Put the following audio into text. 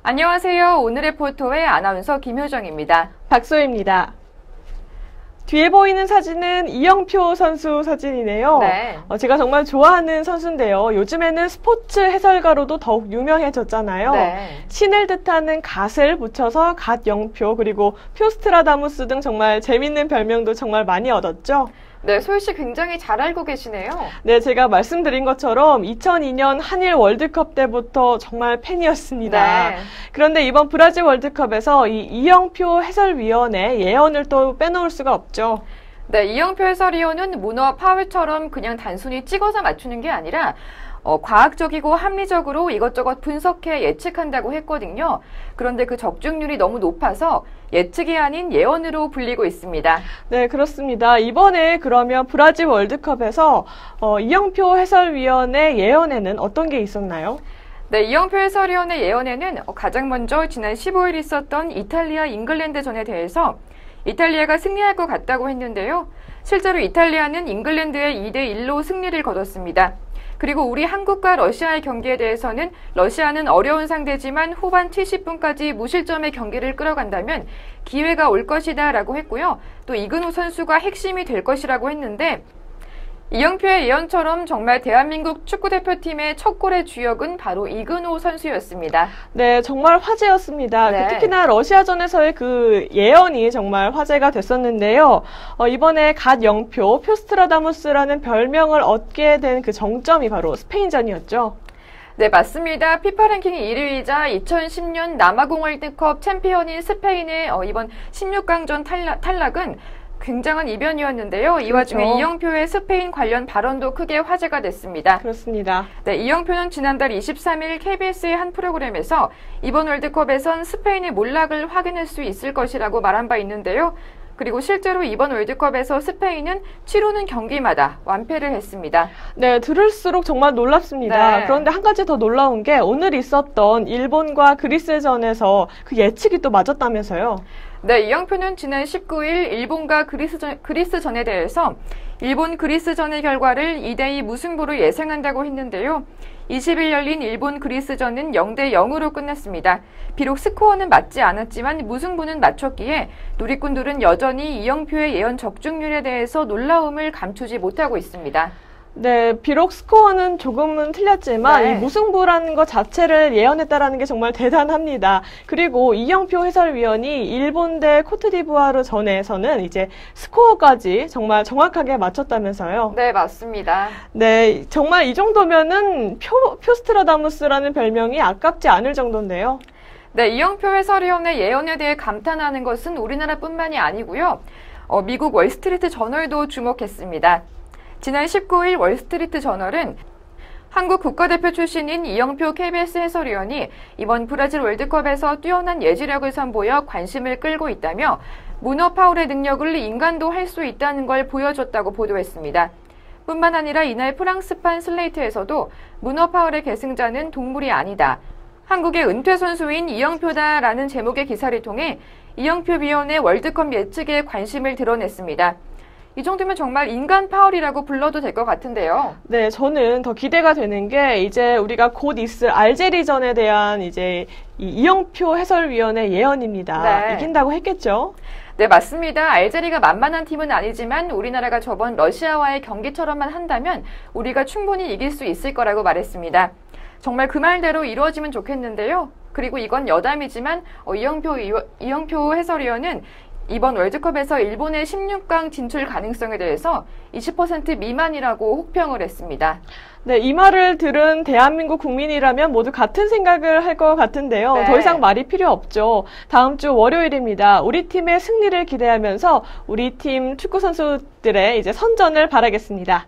안녕하세요. 오늘의 포토의 아나운서 김효정입니다. 박소희입니다. 뒤에 보이는 사진은 이영표 선수 사진이네요. 네. 제가 정말 좋아하는 선수인데요. 요즘에는 스포츠 해설가로도 더욱 유명해졌잖아요. 네. 신을 뜻하는 갓을 붙여서 갓영표, 그리고 표스트라다무스 등 정말 재밌는 별명도 정말 많이 얻었죠. 네, 소희 씨 굉장히 잘 알고 계시네요. 네, 제가 말씀드린 것처럼 2002년 한일 월드컵 때부터 정말 팬이었습니다. 네. 그런데 이번 브라질 월드컵에서 이 이영표 해설위원의 예언을 또 빼놓을 수가 없죠. 네, 이영표 해설위원은 문어와 파울처럼 그냥 단순히 찍어서 맞추는 게 아니라 과학적이고 합리적으로 이것저것 분석해 예측한다고 했거든요. 그런데 그 적중률이 너무 높아서 예측이 아닌 예언으로 불리고 있습니다. 네, 그렇습니다. 이번에 그러면 브라질 월드컵에서 이영표 해설위원의 예언에는 어떤 게 있었나요? 네, 이영표 해설위원의 예언에는 가장 먼저 지난 15일 있었던 이탈리아 잉글랜드전에 대해서 이탈리아가 승리할 것 같다고 했는데요. 실제로 이탈리아는 잉글랜드에 2대1로 승리를 거뒀습니다. 그리고 우리 한국과 러시아의 경기에 대해서는 러시아는 어려운 상대지만 후반 70분까지 무실점의 경기를 끌어간다면 기회가 올 것이다 라고 했고요. 또 이근호 선수가 핵심이 될 것이라고 했는데 이영표의 예언처럼 정말 대한민국 축구대표팀의 첫 골의 주역은 바로 이근호 선수였습니다. 네, 정말 화제였습니다. 네. 특히나 러시아전에서의 그 예언이 정말 화제가 됐었는데요. 이번에 갓영표, 표스트라다무스라는 별명을 얻게 된 그 정점이 바로 스페인전이었죠. 네, 맞습니다. 피파 랭킹 1위이자 2010년 남아공 월드컵 챔피언인 스페인의 이번 16강전 탈락은 굉장한 이변이었는데요. 이 와중에 그렇죠. 이영표의 스페인 관련 발언도 크게 화제가 됐습니다. 그렇습니다. 네, 이영표는 지난달 23일 KBS의 한 프로그램에서 이번 월드컵에선 스페인의 몰락을 확인할 수 있을 것이라고 말한 바 있는데요. 그리고 실제로 이번 월드컵에서 스페인은 치르는 경기마다 완패를 했습니다. 네, 들을수록 정말 놀랍습니다. 네. 그런데 한 가지 더 놀라운 게 오늘 있었던 일본과 그리스전에서 그 예측이 또 맞았다면서요. 네, 이영표는 지난 19일 일본과 그리스전에 대해서 일본 그리스전의 결과를 2대2 무승부로 예상한다고 했는데요. 20일 열린 일본 그리스전은 0대0으로 끝났습니다. 비록 스코어는 맞지 않았지만 무승부는 맞췄기에 누리꾼들은 여전히 이영표의 예언 적중률에 대해서 놀라움을 감추지 못하고 있습니다. 네, 비록 스코어는 조금은 틀렸지만 네. 이 무승부라는 것 자체를 예언했다라는 게 정말 대단합니다. 그리고 이영표 해설위원이 일본 대 코트디부아르 전에서는 이제 스코어까지 정말 정확하게 맞췄다면서요. 네, 맞습니다. 네, 정말 이 정도면은 표스트라다무스라는 별명이 아깝지 않을 정도인데요. 네, 이영표 해설위원의 예언에 대해 감탄하는 것은 우리나라뿐만이 아니고요. 미국 월스트리트 저널도 주목했습니다. 지난 19일 월스트리트 저널은 한국 국가대표 출신인 이영표 KBS 해설위원이 이번 브라질 월드컵에서 뛰어난 예지력을 선보여 관심을 끌고 있다며 문어 파울의 능력을 인간도 할 수 있다는 걸 보여줬다고 보도했습니다. 뿐만 아니라 이날 프랑스판 슬레이트에서도 문어 파울의 계승자는 동물이 아니다. 한국의 은퇴 선수인 이영표다라는 제목의 기사를 통해 이영표 위원의 월드컵 예측에 관심을 드러냈습니다. 이 정도면 정말 인간 파울이라고 불러도 될 것 같은데요. 네, 저는 더 기대가 되는 게 이제 우리가 곧 있을 알제리전에 대한 이제 이영표 해설위원의 예언입니다. 네. 이긴다고 했겠죠? 네, 맞습니다. 알제리가 만만한 팀은 아니지만 우리나라가 저번 러시아와의 경기처럼만 한다면 우리가 충분히 이길 수 있을 거라고 말했습니다. 정말 그 말대로 이루어지면 좋겠는데요. 그리고 이건 여담이지만 이영표 해설위원은 이번 월드컵에서 일본의 16강 진출 가능성에 대해서 20% 미만이라고 혹평을 했습니다. 네, 이 말을 들은 대한민국 국민이라면 모두 같은 생각을 할 것 같은데요. 네. 더 이상 말이 필요 없죠. 다음 주 월요일입니다. 우리 팀의 승리를 기대하면서 우리 팀 축구 선수들의 이제 선전을 바라겠습니다.